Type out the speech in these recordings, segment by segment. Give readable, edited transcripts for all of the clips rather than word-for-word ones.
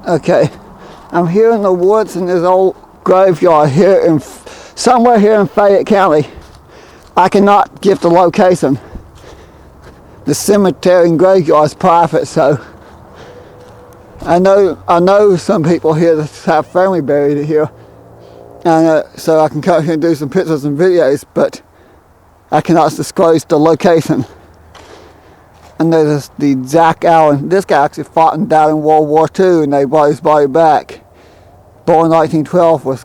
Okay, I'm here in the woods in this old graveyard here in somewhere here in Fayette County. I cannot give the location. The cemetery and graveyard is private, so I know some people here that have family buried here, and so I can come here and do some pictures and videos, but I cannot disclose the location. And there's the Zach Allen. This guy actually fought and died in World War II, and they brought his body back. Born in 1912, was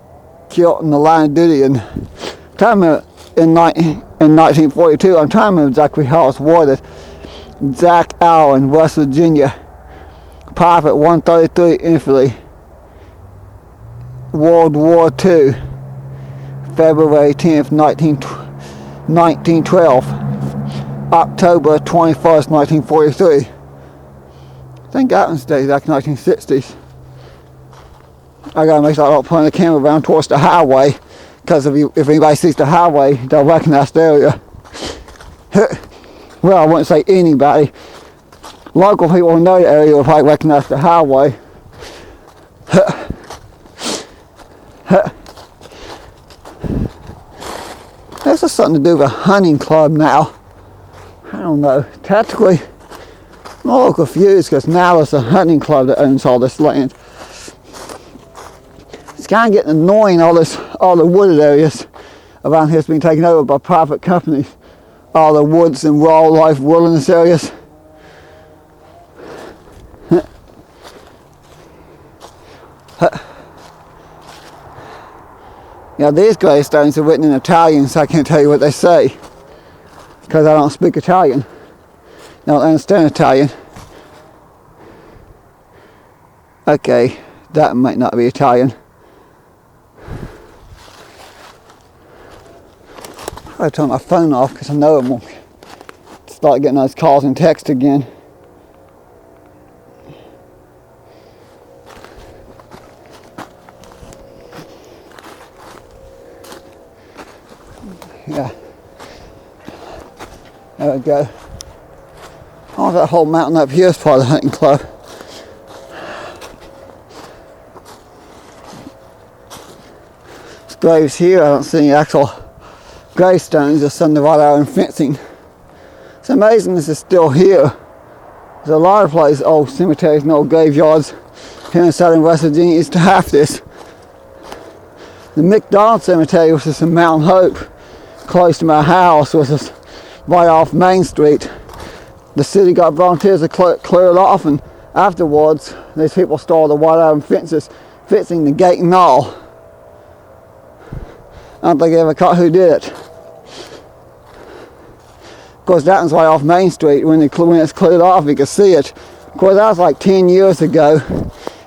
killed in the line of duty in 1942. I'm trying to remember exactly how it was worded. Zach Allen, West Virginia, Private 133 Infantry, World War II, February 10th, 1912. October 21st, 1943. I think Gatlin's Day is back in the 1960s. I gotta make sure I don't point the camera around towards the highway, because if anybody sees the highway, they'll recognize the area. Well, I wouldn't say anybody. Local people who know the area will probably recognize the highway. This has something to do with a hunting club now. I don't know. Technically, I'm a little confused because now it's a hunting club that owns all this land. It's kind of getting annoying, all the wooded areas around here has been taken over by private companies. All the woods and wildlife wilderness areas. Now these gravestones are written in Italian, so I can't tell you what they say, because I don't speak Italian. I don't understand Italian. Okay, that might not be Italian. I turn my phone off because I know it won't start getting those calls and texts again. Yeah. There we go. Oh, that whole mountain up here is part of the hunting club. There's graves here. I don't see any actual gravestones, just some wrought iron fencing. It's amazing this is still here. There's a lot of places, old cemeteries and old graveyards here in southern West Virginia used to have this. The McDonald Cemetery, which is in Mount Hope, close to my house, was just right off Main Street. The city got volunteers to clear it off, and afterwards these people stole the white iron fences, fencing the gate and all. I don't think they ever caught who did it. Of course, that one's right off Main Street. When it's cleared off, you can see it. Of course, that was like 10 years ago.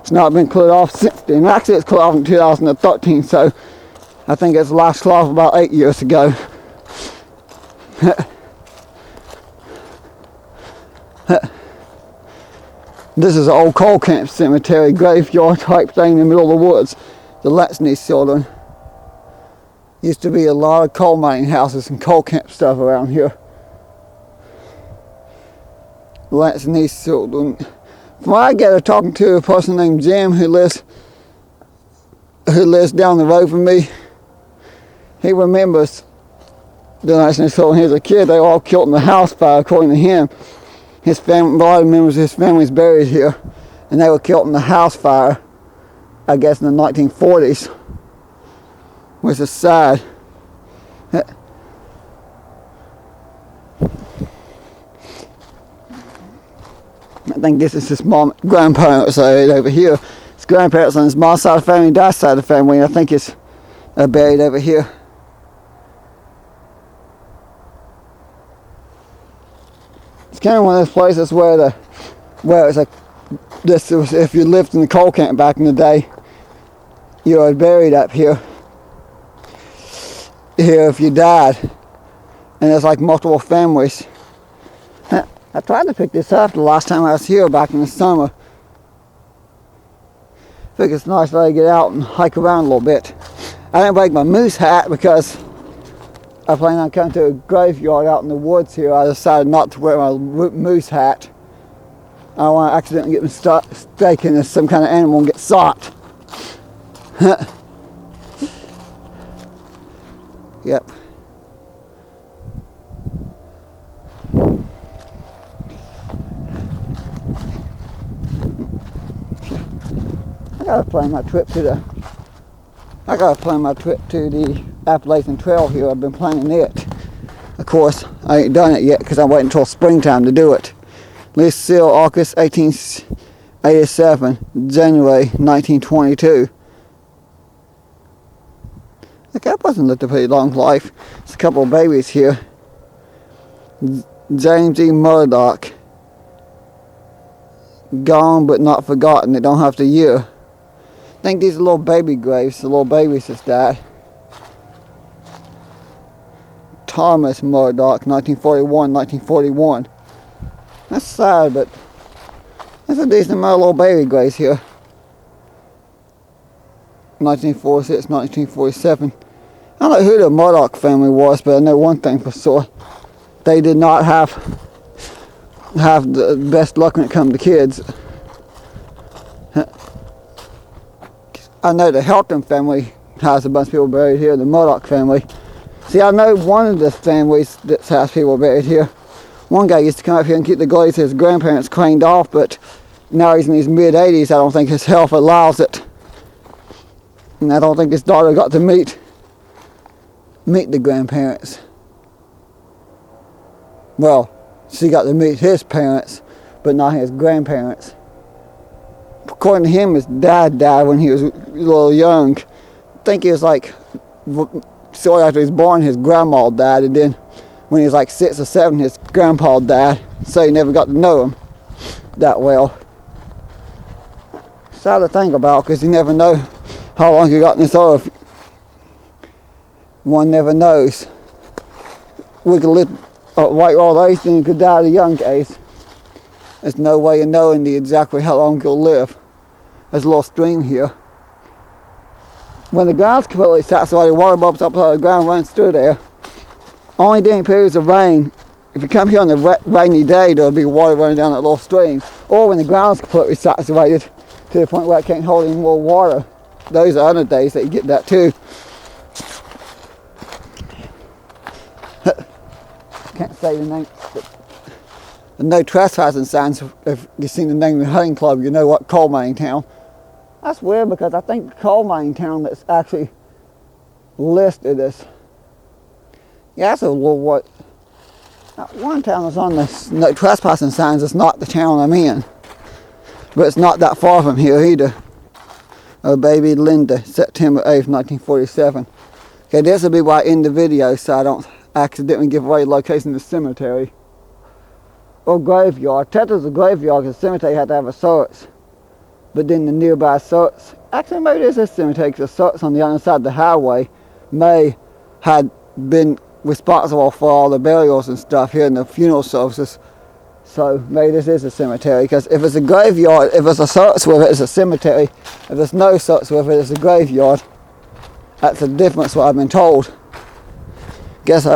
It's not been cleared off since then. Actually, it's cleared off in 2013, so I think it's last cleared off about 8 years ago. This is an old coal camp cemetery, graveyard type thing in the middle of the woods. The Letsney children. Used to be a lot of coal mining houses and coal camp stuff around here. Letsney children. From what I gather, talking to a person named Jim who lives down the road from me, he remembers the Letsney children. He was a kid. They were all killed in the house fire, according to him. His family, a lot of members of his family is buried here, and they were killed in the house fire, I guess in the 1940s, which is sad. I think this is his grandparents over here. His grandparents on his mom's side of the family, dad's side of the family, and I think it's buried over here. It's kind of one of those places where it's like this was, if you lived in the coal camp back in the day, you were buried up here if you died, and there's like multiple families. I tried to pick this up the last time I was here back in the summer. I think it's nice that I get out and hike around a little bit. I didn't break my moose hat because I plan on coming to a graveyard out in the woods here. I decided not to wear my moose hat. I don't want to accidentally get mistaken as some kind of animal and get shot. Yep. I gotta plan my trip to the Appalachian Trail here. I've been planning it. Of course, I ain't done it yet because I'm waiting until springtime to do it. Lucille, August 1887, January 1922. Look, that person lived a pretty long life. There's a couple of babies here. James E. Murdoch. Gone but not forgotten. They don't have the year. I think these are little baby graves. The little babies just died. Thomas Murdoch, 1941, 1941. That's sad, but there's a decent amount of little baby graves here. 1946, 1947. I don't know who the Murdoch family was, but I know one thing for sure. They did not have the best luck when it comes to kids. I know the Helton family has a bunch of people buried here, the Murdoch family. See, I know one of the families that has people buried here. One guy used to come up here and keep the graves his grandparents cleaned off, but now he's in his mid-80s. I don't think his health allows it. And I don't think his daughter got to meet the grandparents. Well, she got to meet his parents, but not his grandparents. According to him, his dad died when he was a little young. I think he was like, shortly after he was born, his grandma died, and then when he was like 6 or 7, his grandpa died, so he never got to know him that well. Sad to think about, because you never know how long you got in this earth. One never knows. We could live right old age, then you could die at a young age. There's no way of knowing exactly how long you'll live. There's a little stream here. When the ground's completely saturated, water bubbles up out of the ground, runs through there. Only during periods of rain. If you come here on a rainy day, there'll be water running down that little stream. Or when the ground's completely saturated to the point where it can't hold any more water. Those are other days that you get that too. Can't say the name. The no trespassing signs. If you've seen the name of the hunting club, you know what coal mining town. That's weird because I think the coal mining town that's actually listed as, yeah, that's a little what. One town that's on the no trespassing signs. It's not the town I'm in, but it's not that far from here either. Oh, baby Linda, September 8th, 1947. Okay, this will be why I end the video so I don't accidentally give away the location of the cemetery. Or graveyard. Technically the graveyard because the cemetery had to have a source. But then the nearby source, actually maybe this is a cemetery because the source on the other side of the highway may had been responsible for all the burials and stuff here in the funeral services. So maybe this is a cemetery, because if it's a graveyard, if there's a source with it, it's a cemetery. If there's no source with it, it's a graveyard. That's the difference what I've been told. Guess